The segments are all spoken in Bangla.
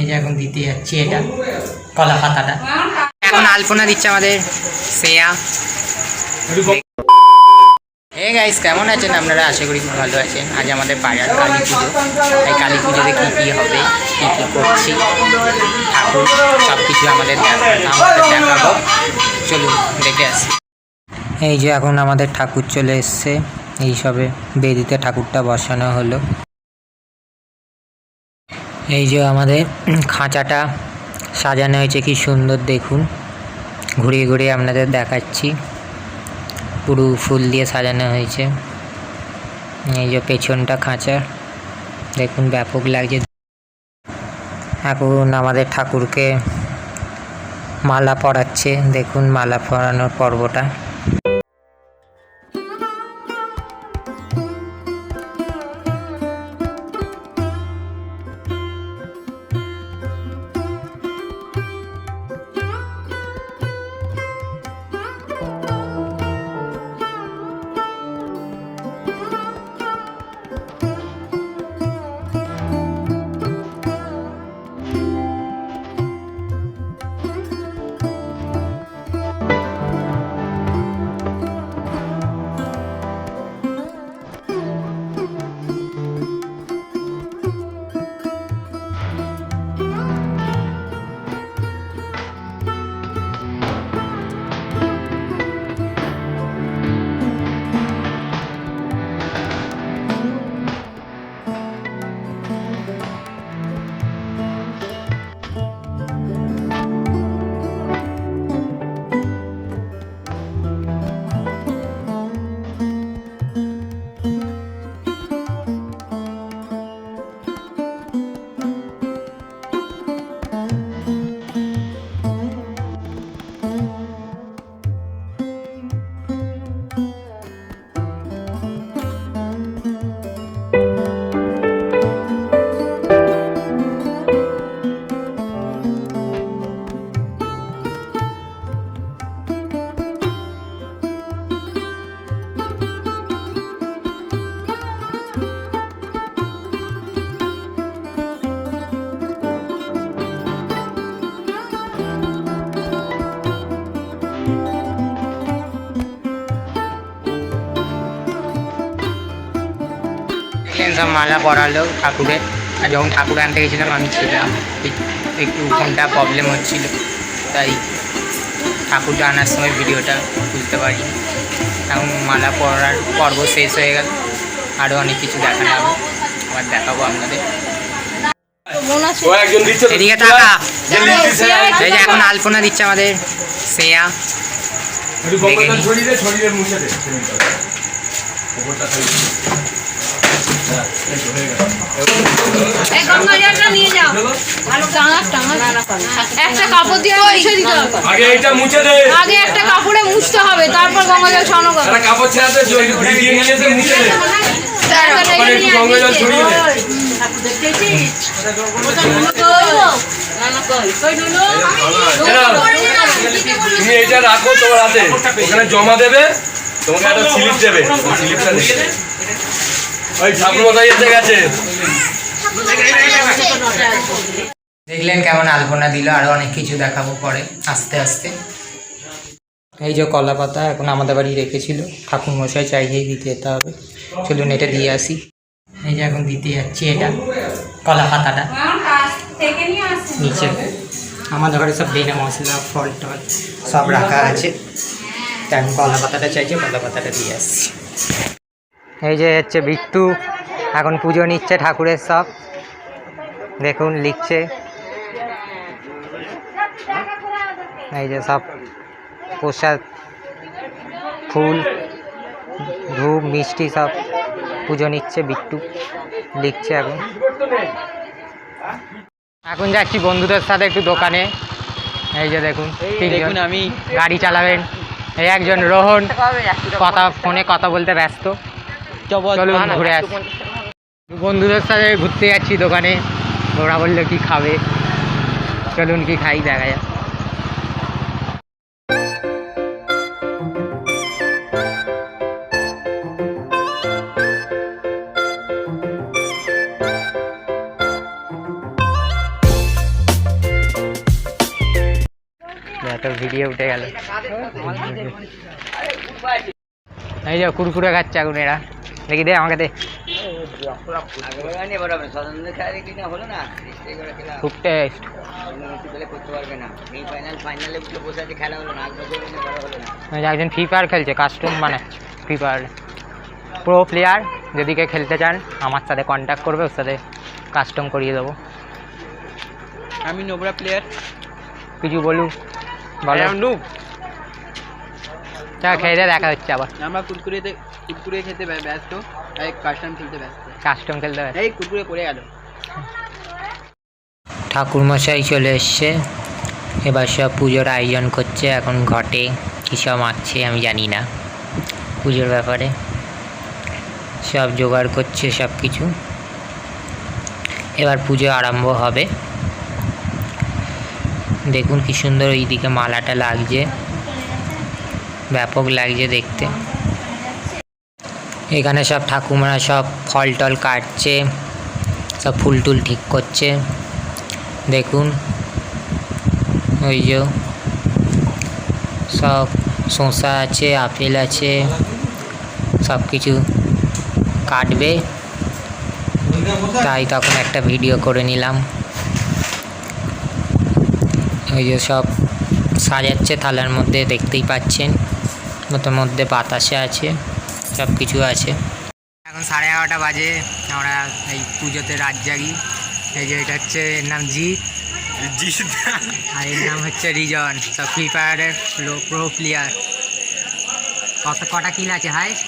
এই যে এখন দিতে যাচ্ছি এটা কলা পাতাটা। এখন আলপনা দিচ্ছে আমাদের শ্রেয়া। গাইস কেমন আছেন আপনারা? আশা করি খুব ভালো আছেন। আজ আমাদের পাড়ার কালী পুজো, এই কালী পুজোতে কী কী হবে, কী কী করছি, ঠাকুর সব কিছু আমাদের দেখাবো। চলুন দেখে আসি। এই যে এখন আমাদের ঠাকুর চলে এসছে, এই সবে বেদিতে ঠাকুরটা বসানো হলো। এই যে আমাদের খাঁচাটা সাজানো হয়েছে, কি সুন্দর দেখুন। ঘুরিয়ে ঘুরিয়ে আপনাদের দেখাচ্ছি, পুরো ফুল দিয়ে সাজানো হয়েছে। এই যে পেছনটা খাঁচার দেখুন, ব্যাপক লাগছে। এখন আমাদের ঠাকুরকে মালা পরাচ্ছে, দেখুন মালা পরানোর পর্বটা। সব মালা পরালো ঠাকুরের। আর যখন ঠাকুর আনতে গেছিলাম আমি ছিলাম, একটু ফোনটা প্রবলেম হচ্ছিল, তাই ঠাকুরটা আনার সময় ভিডিওটা বুঝতে পারি। এখন মালা পরার পর্ব শেষ হয়ে গেল, আরও অনেক কিছু দেখানো হবে, আবার দেখাবো আপনাদের। এদিকে থাকা এই যে এখন আলপনা দিচ্ছে আমাদের শ্রেয়া। একটা কাপড় দিয়ে মুছে দিতে হবে। আগে এটা মুছে দে, আগে একটা কাপড়ে মুছতে হবে, তারপর গঙ্গা জল ছড়ানো করবে। একটা কাপড় ছেড়ে দে, ভিজিয়ে নিয়ে এসে মুছে দে, তারপরে একটু গঙ্গা জল ছড়িয়ে দে। তুমি এটা রাখো তোমার হাতে, ওখানে জমা দেবে, তোমাকে একটা স্লিপ দেবে, স্লিপটা দেখে ওই ঠাকুর মশাই এসে গেছে। দেখলেন কেমন আলপনা দিল, আরও অনেক কিছু দেখাবো পরে আস্তে আস্তে। এই যে কলা পাতা এখন আমাদের বাড়ি রেখেছিল, ঠাকুর মশাই চাইলেই দিতে যেতে হবে। চলুন এটা দিয়ে আসি। এই যে এখন দিতে যাচ্ছি এটা কলা পাতাটা নিচে। আমাদের ঘরে সব বেনা মশলা ফল টল সব রাখা আছে, তাই আমি কলা পাতাটা চাইছি, কলা পাতাটা দিয়ে আসছি। এই যে হচ্ছে বিট্টু এখন পুজো নিচ্ছে ঠাকুরের সব, দেখুন লিখছে। এই যে সব প্রসাদ, ফুল, ধূপ, মিষ্টি সব পুজো নিচ্ছে, বিট্টু লিখছে। এখন যাচ্ছি বন্ধুদের সাথে একটু দোকানে। এই যে দেখুন আমি গাড়ি চালাবেন, এই একজন রোহন ফোনে কথা বলতে ব্যস্ত। চলুন ঘুরে আসি। বন্ধুদের সাথে ঘুরতে যাচ্ছি দোকানে, ওরা বললো কি খাবে, চলুন কি খাই দেখা যাক। ফটো ভিডিও উঠে গেল। এই যে কুরকুরে খাচ্ছে এখন এরা, দেখি দে আমাকে দে। খুব টেস্ট। একজন ফ্রি ফায়ার খেলছে, কাস্টম বানাচ্ছে ফ্রি ফায়ার, প্রো প্লেয়ার। যদি কেউ খেলতে চান আমার সাথে কন্ট্যাক্ট করবে, ওর সাথে কাস্টম করিয়ে দেবো। আমি নোবরা প্লেয়ার। কিছু বলুন, বলো। চল খেয়ে দিয়ে দেখা হচ্ছে আবার। আমরা কুরকুরে খেতে ব্যস্ত, কাস্টম খেলতে ব্যস্ত। কাস্টম খেলতে হবে। এই কুরকুরে পড়ে গেল। ঠাকুরমশাই চলে এসছে, এবার সব পুজোর আয়োজন করছে। এখন ঘটে কী সব মাখছে আমি জানি না, পুজোর ব্যাপারে সব জোগাড় করছে সব কিছু। এবার পুজো আরম্ভ হবে। দেখুন কি সুন্দর ওইদিকে মালাটা লাগছে, ব্যাপক লাগছে দেখতে। এখানে সব ঠাকুমারা সব ফল টল কাটছে, সব ফুল টুল ঠিক করছে। দেখুন ওই যে সব শসা আছে, আপেল আছে, সব কিছু কাটবে, তাই তখন একটা ভিডিও করে নিলাম। ওই যে সব সাজাচ্ছে থালার মধ্যে, দেখতেই পাচ্ছেন। ওটার মধ্যে বাতাসে আছে, সব কিছু আছে। এখন 11:30 বাজে, আমরা এই পুজোতে রাত জাগি। এই যে এটা হচ্ছে, এর নাম জিৎ, আর এর নাম হচ্ছে রিজন, সব ফ্রি ফায়ারের প্রো প্লেয়ার। কটা কিল আছে হাইস্ট?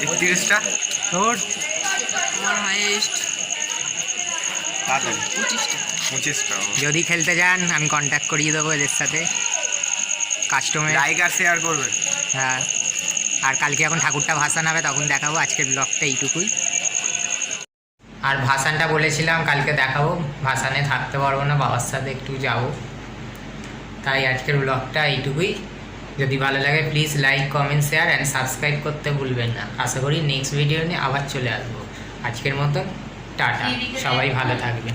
31টা। তোর? হাইয়েস্ট 25টা। যদি খেলতে যান আমি কন্ট্যাক্ট করিয়ে দেবো এদের সাথে, কাস্টমার। লাইক আর শেয়ার করবেন। হ্যাঁ, আর কালকে যখন ঠাকুরটা ভাসান হবে তখন দেখাবো। আজকের ব্লগটা এইটুকুই। আর ভাসানটা বলেছিলাম কালকে দেখাবো, ভাসানে থাকতে পারবো না, বাবার সাথে একটু যাব, তাই আজকের ব্লগটা এইটুকুই। যদি ভালো লাগে please like, comment, share and subscribe করতে ভুলবেন না। আশা করি নেক্সট ভিডিও নিয়ে আবার চলে আসবো। আজকের মতো টাটা, সবাই ভালো থাকবেন।